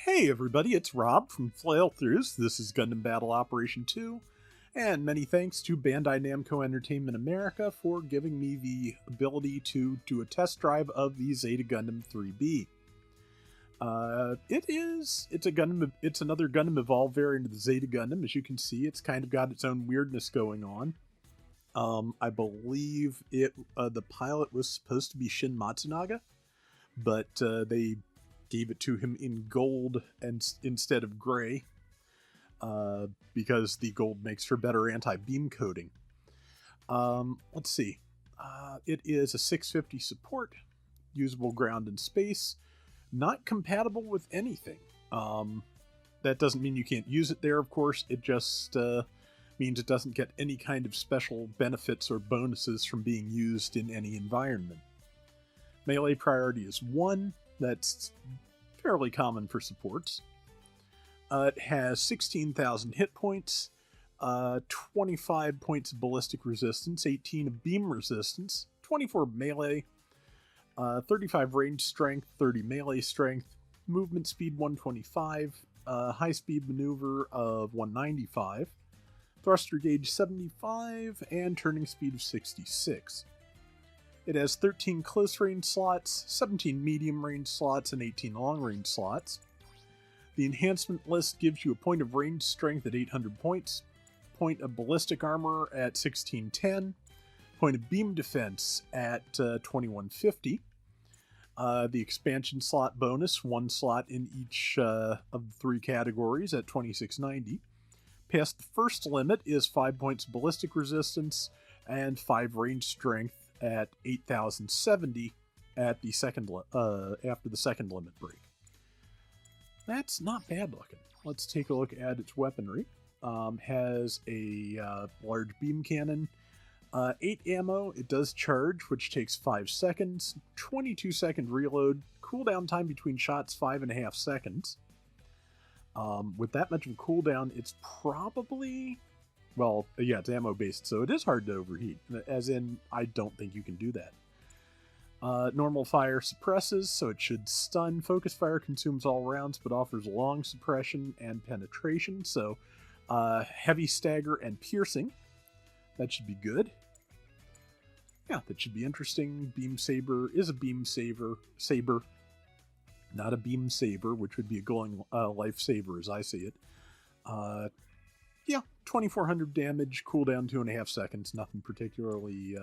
Hey everybody, it's Rob from Flailthroughs. This is Gundam Battle Operation 2, and many thanks to Bandai Namco Entertainment America for giving me the ability to do a test drive of the Zeta Gundam 3B. It's another Gundam Evolve variant of the Zeta Gundam. As you can see, it's kind of got its own weirdness going on. I believe the pilot was supposed to be Shin Matsunaga, but they gave it to him in gold and instead of gray, because the gold makes for better anti-beam coating. Let's see. It is a 650 support, usable ground and space, not compatible with anything. That doesn't mean you can't use it there, of course. It just means it doesn't get any kind of special benefits or bonuses from being used in any environment. Melee priority is 1. That's fairly common for supports. It has 16,000 hit points, 25 points of ballistic resistance, 18 of beam resistance, 24 melee, 35 range strength, 30 melee strength, movement speed 125, high speed maneuver of 195, thruster gauge 75, and turning speed of 66. It has 13 close-range slots, 17 medium-range slots, and 18 long-range slots. The enhancement list gives you a point of range strength at 800 points, point of ballistic armor at 1610, point of beam defense at 2150, the expansion slot bonus, 1 slot in each of the 3 categories at 2690. Past the first limit is 5 points of ballistic resistance and 5 range strength at 8,070 at the second after the second limit break. That's not bad looking. Let's take a look at its weaponry. Has a large beam cannon, 8 ammo. It does charge, which takes 5 seconds, 22-second reload, cooldown time between shots 5.5 seconds. With that much of a cooldown, it's probably... Well, yeah, it's ammo-based, so it is hard to overheat. As in, I don't think you can do that. Normal fire suppresses, so it should stun. Focus fire consumes all rounds, but offers long suppression and penetration, so heavy stagger and piercing. That should be good. Yeah, that should be interesting. Beam saber is a beam saber, not a beam saber, which would be a glowing lifesaver as I see it. Yeah, 2,400 damage, cooldown 2.5 seconds, nothing particularly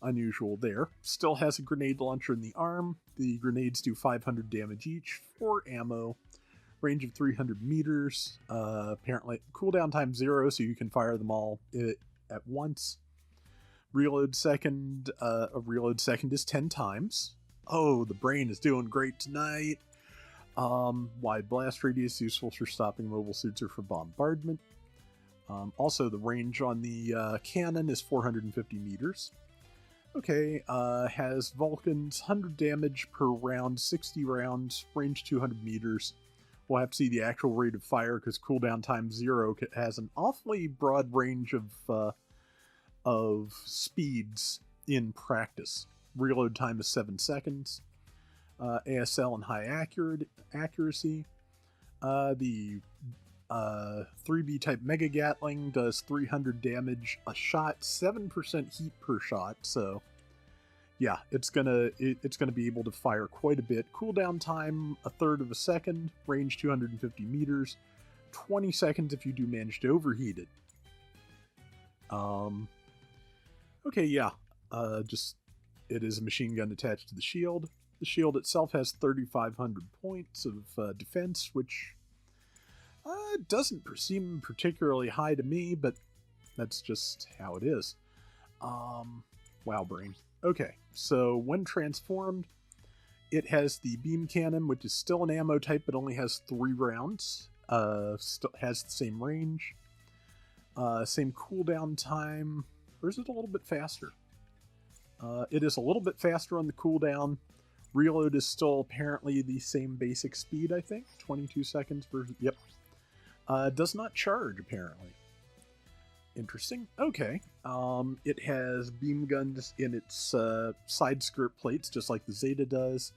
unusual there. Still has a grenade launcher in the arm. The grenades do 500 damage each, 4 ammo, range of 300 meters, apparently cooldown time 0, so you can fire them all at once. Reload second is 10 times. Oh, the brain is doing great tonight. Wide blast radius, useful for stopping mobile suits or for bombardment. Also, the range on the cannon is 450 meters. Okay, has Vulcan's 100 damage per round, 60 rounds, range 200 meters. We'll have to see the actual rate of fire because cooldown time 0 has an awfully broad range of speeds in practice. Reload time is 7 seconds. ASL and high accuracy. The 3B type Mega Gatling does 300 damage a shot, 7% heat per shot. So, yeah, it's gonna be able to fire quite a bit. Cooldown time 1/3 of a second. Range 250 meters. 20 seconds if you do manage to overheat it. Okay, yeah. It is a machine gun attached to the shield. The shield itself has 3,500 points of defense, which doesn't seem particularly high to me, but that's just how it is. Wow, brain. Okay, so when transformed, it has the beam cannon, which is still an ammo type, but only has 3 rounds. Still has the same range. Same cooldown time. Or is it a little bit faster? It is a little bit faster on the cooldown. Reload is still apparently the same basic speed, I think. 22 seconds versus... Yep. Does not charge, apparently. Interesting. Okay. It has beam guns in its side skirt plates, just like the Zeta does.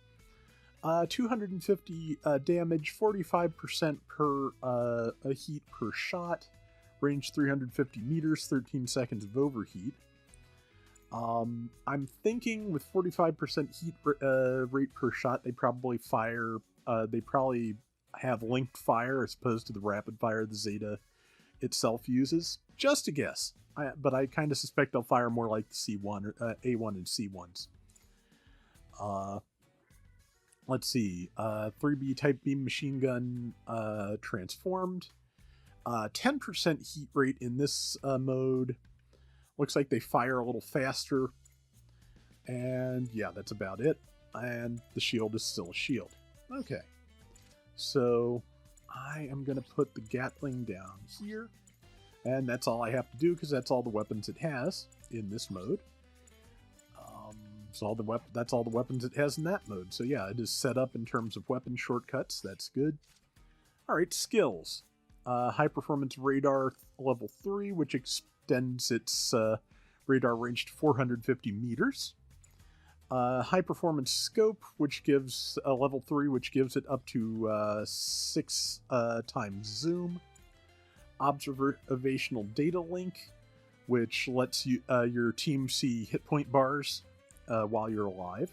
250 damage, 45% per a heat per shot, range 350 meters, 13 seconds of overheat. I'm thinking with 45% heat rate per shot, they probably have linked fire as opposed to the rapid fire the Zeta itself uses. Just a guess, but I kind of suspect they'll fire more like the C1 or A1 and C1s. Let's see, 3B type beam machine gun transformed. 10% heat rate in this mode. Looks like they fire a little faster. And yeah, that's about it. And the shield is still a shield. Okay. So I am going to put the Gatling down here. And that's all I have to do because that's all the weapons it has in this mode. That's all the weapons it has in that mode. So yeah, it is set up in terms of weapon shortcuts. That's good. Alright, skills. High performance radar level 3, which extends its radar range to 450 meters. High performance scope, which gives level 3, which gives it up to 6 times zoom. Observational data link, which lets your team see hit point bars while you're alive.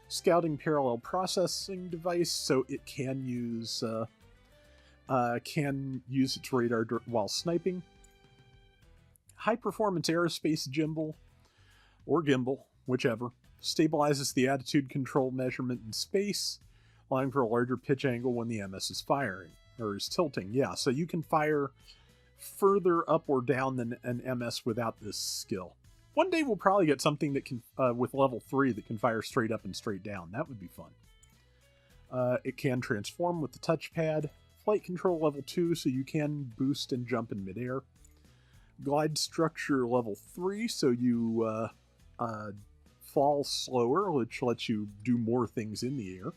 Scouting parallel processing device, so it can use its radar while sniping. High performance aerospace gimbal, or gimbal, whichever, stabilizes the attitude control measurement in space, allowing for a larger pitch angle when the MS is firing, or is tilting. Yeah, so you can fire further up or down than an MS without this skill. One day we'll probably get something that can, with level 3, that can fire straight up and straight down. That would be fun. It can transform with the touchpad. Flight control level 2, so you can boost and jump in midair. Glide structure level 3, so you fall slower, which lets you do more things in the air.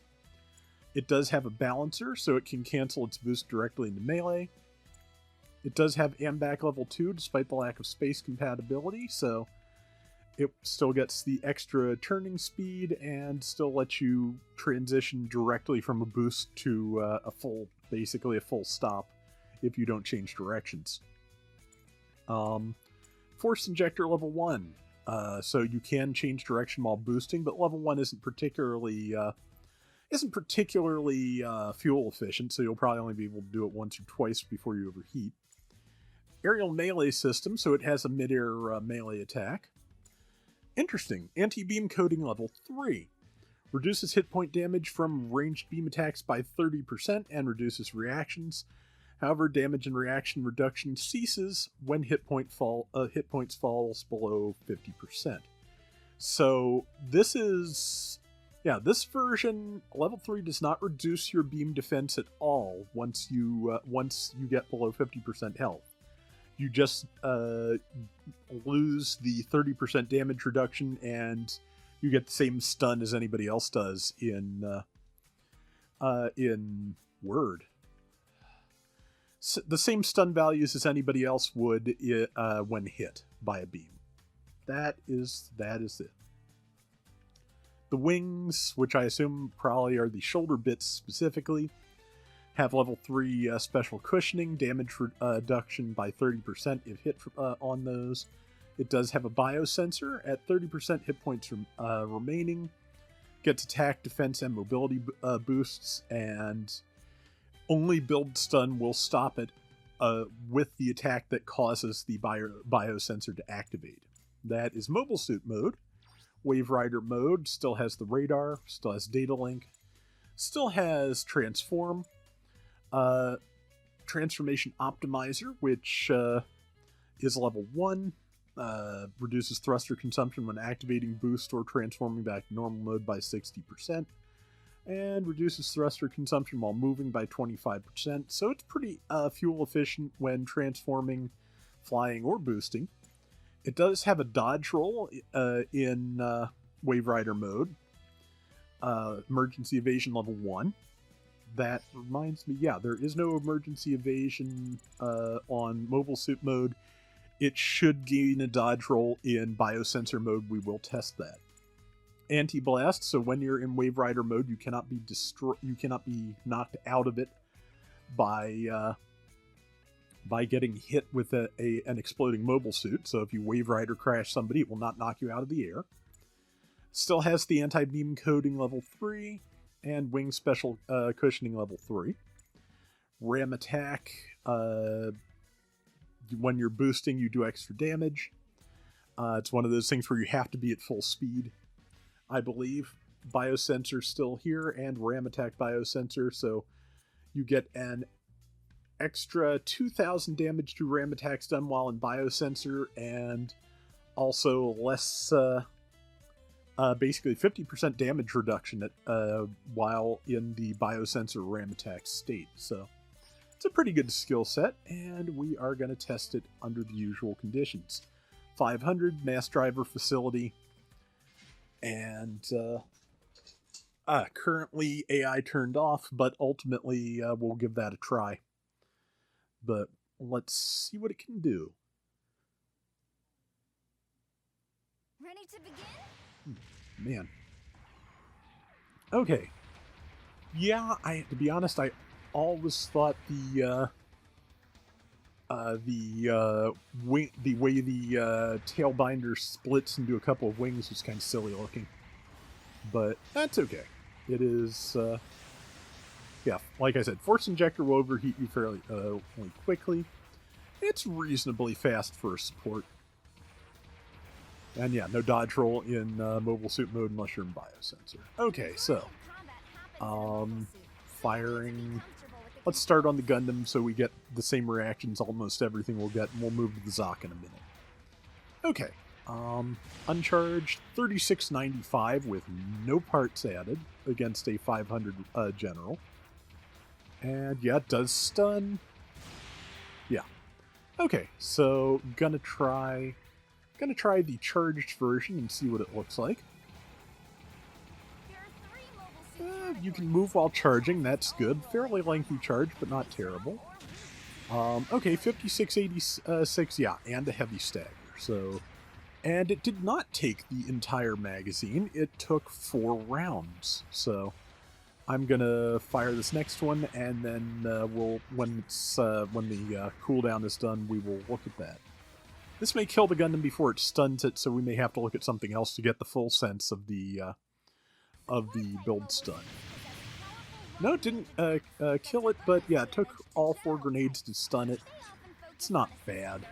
It does have a balancer, so it can cancel its boost directly into melee. It does have AMBAC level 2, despite the lack of space compatibility, so it still gets the extra turning speed and still lets you transition directly from a boost to basically a full stop if you don't change directions. Force injector level 1, so you can change direction while boosting, but level 1 isn't particularly fuel efficient, so you'll probably only be able to do it once or twice before you overheat. Aerial melee system, so it has a mid-air melee attack. Interesting. Anti-beam coating level 3. Reduces hit point damage from ranged beam attacks by 30% and reduces reactions. However, damage and reaction reduction ceases when hit points falls below 50%. So this version, level 3 does not reduce your beam defense at all once you get below 50% health. You just lose the 30% damage reduction, and you get the same stun as anybody else does in Word. The same stun values as anybody else would when hit by a beam. That is it. The wings, which I assume probably are the shoulder bits specifically, have level 3 special cushioning, damage reduction by 30% if hit on those. It does have a biosensor at 30% hit points remaining. Gets attack, defense, and mobility boosts, and only build stun will stop it with the attack that causes the biosensor to activate. That is mobile suit mode. Wave Rider mode still has the radar, still has data link, still has transform. Transformation Optimizer, which is level 1, reduces thruster consumption when activating boost or transforming back to normal mode by 60%, and reduces thruster consumption while moving by 25%, so it's pretty fuel efficient when transforming, flying, or boosting. It does have a dodge roll in Wave Rider mode, emergency evasion level 1. That reminds me, yeah, there is no emergency evasion on mobile suit mode. It should gain a dodge roll in biosensor mode. We will test that. anti-blast, so when you're in Wave Rider mode, you cannot be knocked out of it by getting hit with an exploding mobile suit. So if you Wave Rider crash somebody, it will not knock you out of the air. Still has the anti-beam coating level 3 and wing special cushioning level 3. Ram attack, when you're boosting, you do extra damage. It's one of those things where you have to be at full speed, I believe. Biosensor still here, and ram attack biosensor, so you get an extra 2,000 damage to ram attacks done while in biosensor, and also less, basically 50% damage reduction while in the biosensor ram attack state. So it's a pretty good skill set, and we are going to test it under the usual conditions. 500 mass driver facility, and currently AI turned off, but ultimately we'll give that a try. But let's see what it can do. Ready to begin? Man. Okay. Yeah, to be honest, I always thought the way the tail binder splits into a couple of wings was kind of silly looking, but that's okay. It is, yeah, like I said, force injector will overheat you fairly quickly. It's reasonably fast for a support, and yeah, no dodge roll in mobile suit mode unless you're in biosensor. Okay, so firing. Let's start on the Gundam so we get the same reactions almost everything we'll get, and we'll move to the Zoc in a minute. Okay, uncharged 3695 with no parts added against a 500 general. And yeah, it does stun. Yeah. Okay, so gonna try the charged version and see what it looks like. You can move while charging, that's good. Fairly lengthy charge, but not terrible. Okay, 5686, yeah, and a heavy stagger. So, and it did not take the entire magazine. It took 4 rounds. So, I'm gonna fire this next one, and then when the cooldown is done, we will look at that. This may kill the Gundam before it stuns it, so we may have to look at something else to get the full sense of the build stun. No, it didn't kill it, but yeah, it took all 4 grenades to stun it. It's not bad.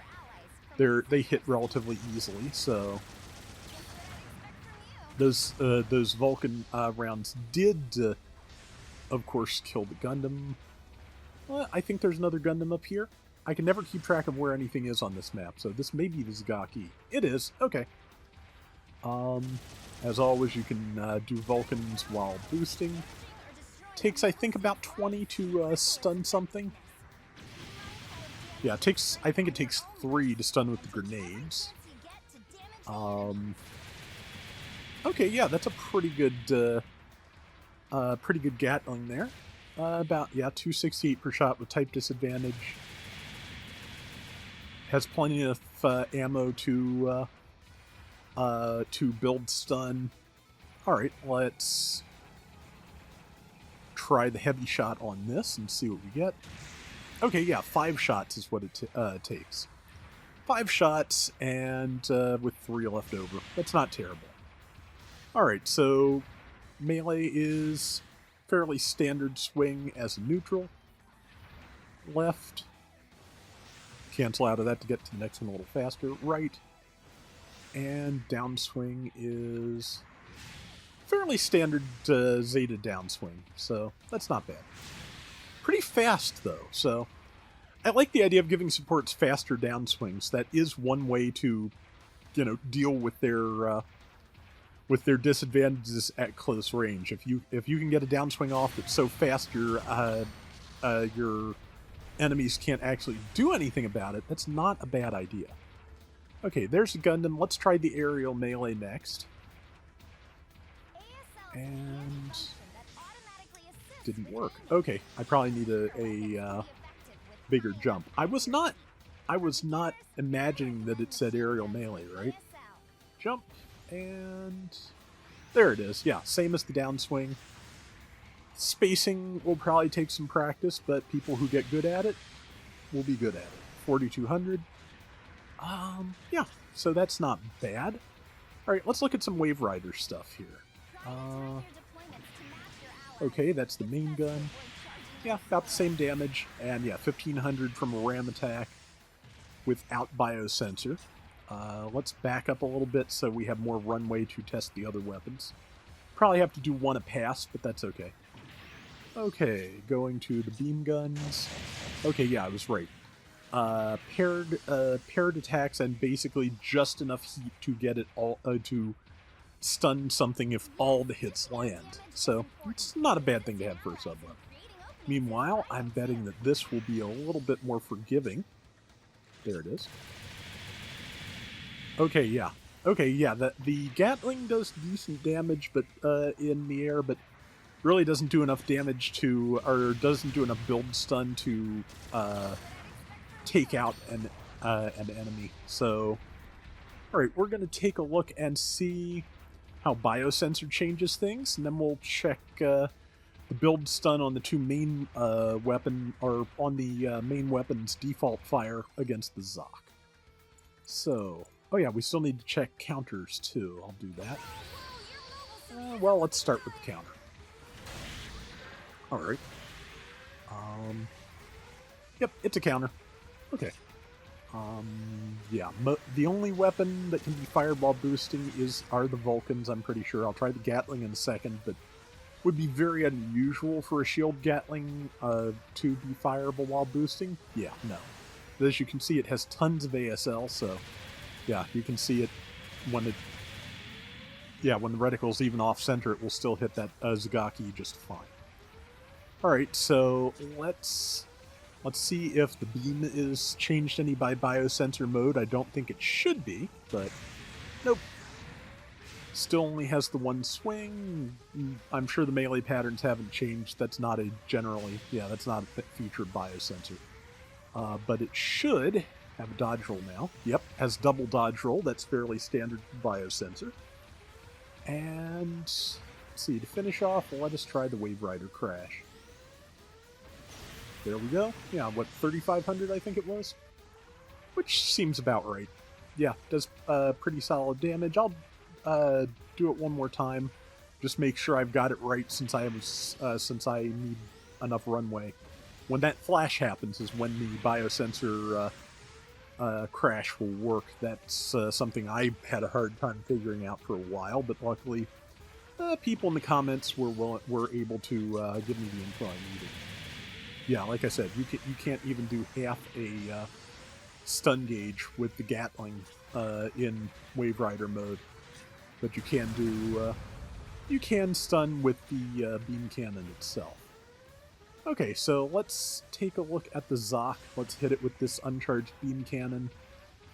They hit relatively easily, so those Vulcan rounds did, of course, kill the Gundam. Well, I think there's another Gundam up here. I can never keep track of where anything is on this map, so this may be the Zagaki. It is. Okay. As always, you can do Vulcans while boosting. Takes, I think, about 20 to stun something. Yeah, I think it takes 3 to stun with the grenades. Okay, yeah, that's a pretty good Gatling there. About, yeah, 268 per shot with type disadvantage. Has plenty of ammo to build stun. Alright, let's try the heavy shot on this and see what we get. Okay, yeah, 5 shots is what it takes. 5 shots, and with 3 left over. That's not terrible. Alright, so melee is fairly standard swing as a neutral. Left. Cancel out of that to get to the next one a little faster. Right. And downswing is fairly standard Zeta downswing, so that's not bad. Pretty fast, though, so I like the idea of giving supports faster downswings. That is one way to, deal with their disadvantages at close range. If you can get a downswing off that's so fast your enemies can't actually do anything about it, that's not a bad idea. Okay, there's a Gundam. Let's try the aerial melee next. And didn't work. Okay, I probably need a bigger jump. I was not imagining that it said aerial melee, right? Jump, and There it is. Yeah, same as the downswing. Spacing will probably take some practice, but people who get good at it will be good at it. 4200. Yeah, so that's not bad. Alright, let's look at some Wave Rider stuff here. Okay, that's the main gun. Yeah, about the same damage. And yeah, 1500 from a ram attack without biosensor. Let's back up a little bit so we have more runway to test the other weapons. Probably have to do one a pass, but that's okay. Okay, going to the beam guns. Okay, yeah, I was right. Paired attacks and basically just enough heat to get it all to stun something if all the hits land. So it's not a bad thing to have for a sub weapon. Meanwhile, I'm betting that this will be a little bit more forgiving. There it is. Okay, yeah. Okay, yeah, the Gatling does decent damage but in the air, but really doesn't do enough damage to, or doesn't do enough build stun to take out an enemy. So, alright, we're going to take a look and see how biosensor changes things, and then we'll check the build stun on the two main weapon, or on the main weapon's default fire against the Zoc. So, oh yeah, we still need to check counters too. I'll do that. Well, let's start with the counter. Alright. Yep, it's a counter. Okay. Yeah, the only weapon that can be fired while boosting are the Vulcans, I'm pretty sure. I'll try the Gatling in a second, but would be very unusual for a shield Gatling to be fireable while boosting. Yeah, no. As you can see, it has tons of ASL, so yeah, you can see it when it... Yeah, when the reticle's even off-center, it will still hit that Zagaki just fine. Alright, so let's see if the beam is changed any by biosensor mode. I don't think it should be, but nope. Still only has the one swing. I'm sure the melee patterns haven't changed. That's not a generally... Yeah, that's not a feature of biosensor. But it should have a dodge roll now. Yep, has double dodge roll. That's fairly standard for biosensor. And let's see, to finish off, let us try the Wave Rider crash. There we go. Yeah, what, 3,500 I think it was? Which seems about right. Yeah, does pretty solid damage. I'll do it one more time. Just make sure I've got it right since I need enough runway. When that flash happens is when the biosensor crash will work. That's something I had a hard time figuring out for a while, but luckily people in the comments were able to give me the info I needed. Yeah, like I said, you can't even do half a stun gauge with the Gatling in Wave Rider mode, but you can stun with the beam cannon itself. Okay, so let's take a look at the Zoc. Let's hit it with this uncharged beam cannon.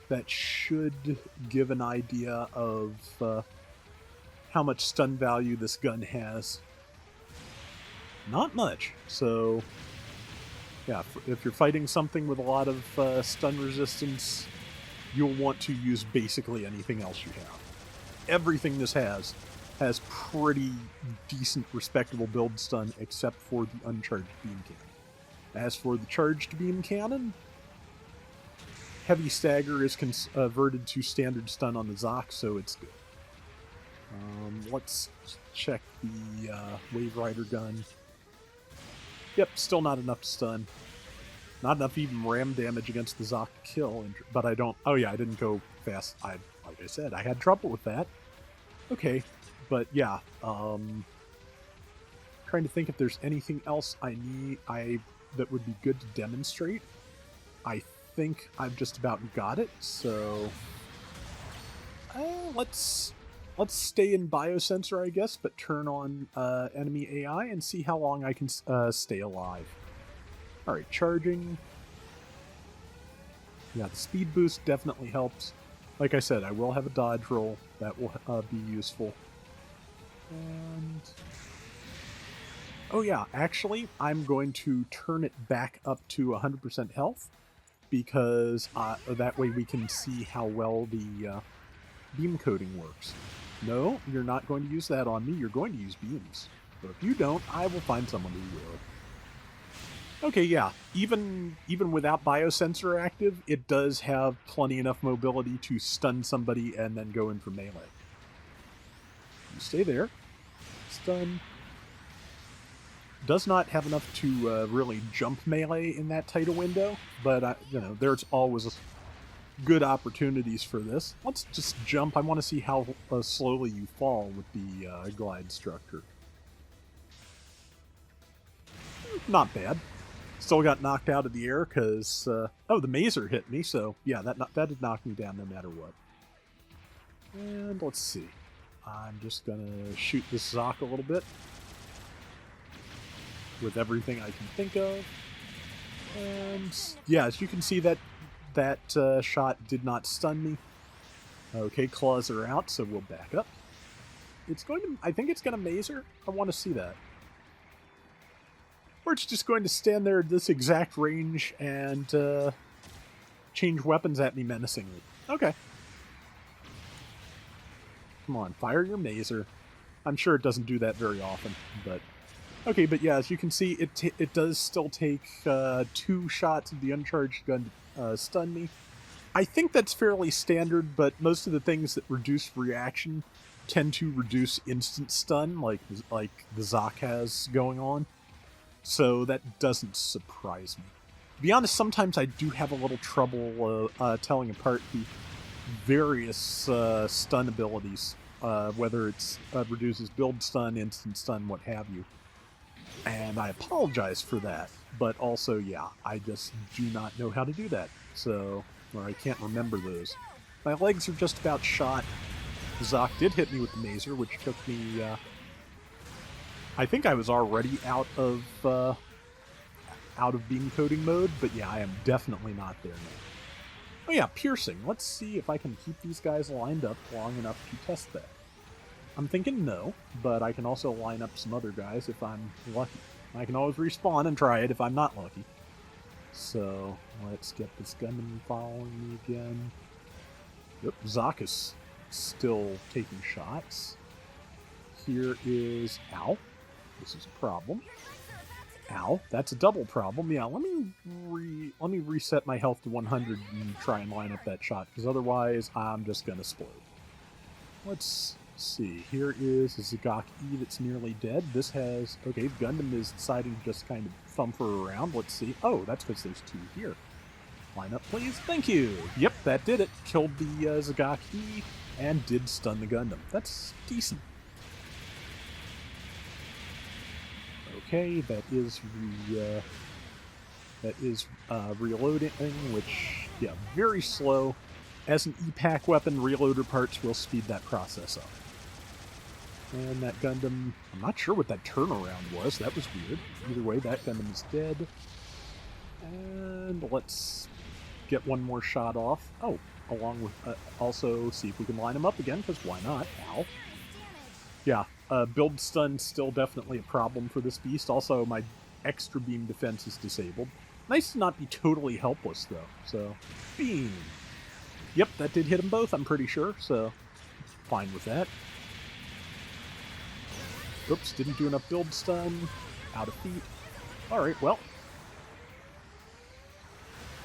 That should give an idea of how much stun value this gun has. Not much, so... Yeah, if you're fighting something with a lot of stun resistance, you'll want to use basically anything else you have. Everything this has pretty decent, respectable build stun, except for the uncharged beam cannon. As for the charged beam cannon, heavy stagger is converted to standard stun on the Zoc, so it's good. Let's check the Wave Rider gun. Yep, still not enough to stun. Not enough even ram damage against the Zoc to kill, but I don't... Oh yeah, I didn't go fast. Like I said, I had trouble with that. Okay, but yeah, trying to think if there's anything else that would be good to demonstrate. I think I've just about got it, so... let's stay in biosensor, I guess, but turn on enemy AI and see how long I can stay alive. Alright, charging. Yeah, the speed boost definitely helps. Like I said, I will have a dodge roll. That will be useful. And... Oh yeah, actually, I'm going to turn it back up to 100% health, because that way we can see how well the beam coding works. No, you're not going to use that on me. You're going to use beams. But if you don't, I will find someone who will. Okay, yeah. Even without biosensor active, it does have plenty enough mobility to stun somebody and then go in for melee. You stay there. Stun. Does not have enough to really jump melee in that tight a window, but there's always good opportunities for this. Let's just jump. I want to see how slowly you fall with the glide structure. Not bad. Still got knocked out of the air because the mazer hit me, so yeah, that did knock me down no matter what. And let's see. I'm just gonna shoot this Zoc a little bit with everything I can think of. And yeah, as you can see, that shot did not stun me. Okay, claws are out, so we'll back up. I think it's gonna mazer. I want to see that. Or it's just going to stand there at this exact range and change weapons at me menacingly. Okay. Come on, fire your mazer. I'm sure it doesn't do that very often, but... Okay, but yeah, as you can see, it does still take 2 shots of the uncharged gun to stun me. I think that's fairly standard, but most of the things that reduce reaction tend to reduce instant stun, like the Zoc has going on. So that doesn't surprise me. To be honest, sometimes I do have a little trouble telling apart the various stun abilities, whether it's reduces build stun, instant stun, what have you. And I apologize for that, but also, yeah, I just do not know how to do that, or I can't remember those. My legs are just about shot. Zoc did hit me with the mazer, which took me, I think I was already out of beam coding mode, but yeah, I am definitely not there now. Oh yeah, piercing. Let's see if I can keep these guys lined up long enough to test that. I'm thinking no, but I can also line up some other guys if I'm lucky. I can always respawn and try it if I'm not lucky. So, let's get this Gundam following me again. Yep, Zoc is still taking shots. Here is... Ow. This is a problem. Ow, that's a double problem. Yeah, let me reset my health to 100 and try and line up that shot, because otherwise I'm just gonna explode. Let's see. Here is a Zagak E that's nearly dead. This has... Okay, Gundam is deciding to just kind of thumper around. Let's see. Oh, that's because there's 2 here. Line up, please. Thank you. Yep, that did it. Killed the Zagak E and did stun the Gundam. That's decent. Okay, that is reloading, which, yeah, very slow. As an E-Pack weapon, reloader parts will speed that process up. And that Gundam, I'm not sure what that turnaround was. That was weird. Either way, that Gundam is dead. And let's get one more shot off. Oh, along with, also see if we can line them up again, because why not? Ow. Yeah, build stun still definitely a problem for this beast. Also, my extra beam defense is disabled. Nice to not be totally helpless, though. So, beam. Yep, that did hit them both, I'm pretty sure, so fine with that. Oops, didn't do enough build stun. Out of feet. Alright, well.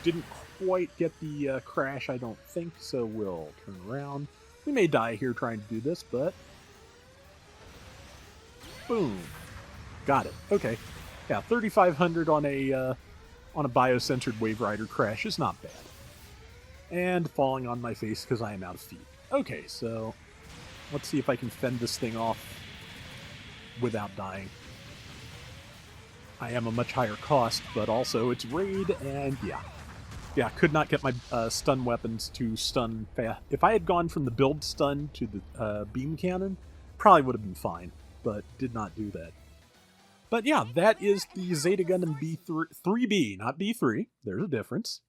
Didn't quite get the crash, I don't think, so we'll turn around. We may die here trying to do this, but... Boom. Got it. Okay. Yeah, 3,500 on a biocentered Wave Rider crash is not bad. And falling on my face because I am out of feet. Okay, so let's see if I can fend this thing off without dying. I am a much higher cost, but also it's raid, and yeah. Yeah, could not get my stun weapons to stun fast. If I had gone from the build stun to the beam cannon, probably would have been fine, but did not do that. But yeah, that is the Zeta Gundam 3B, not B3. There's a difference.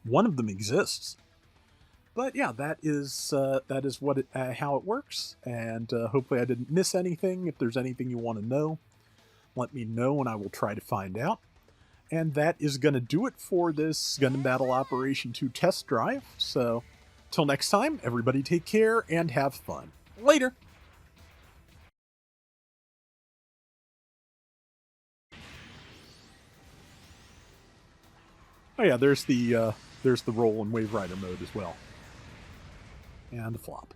One of them exists. But yeah, that is what how it works, and hopefully I didn't miss anything. If there's anything you want to know, let me know and I will try to find out. And that is going to do it for this Gundam Battle Operation 2 test drive. So Till next time, everybody take care and have fun. Later! Oh yeah, there's the roll and Wave Rider mode as well. And the flop.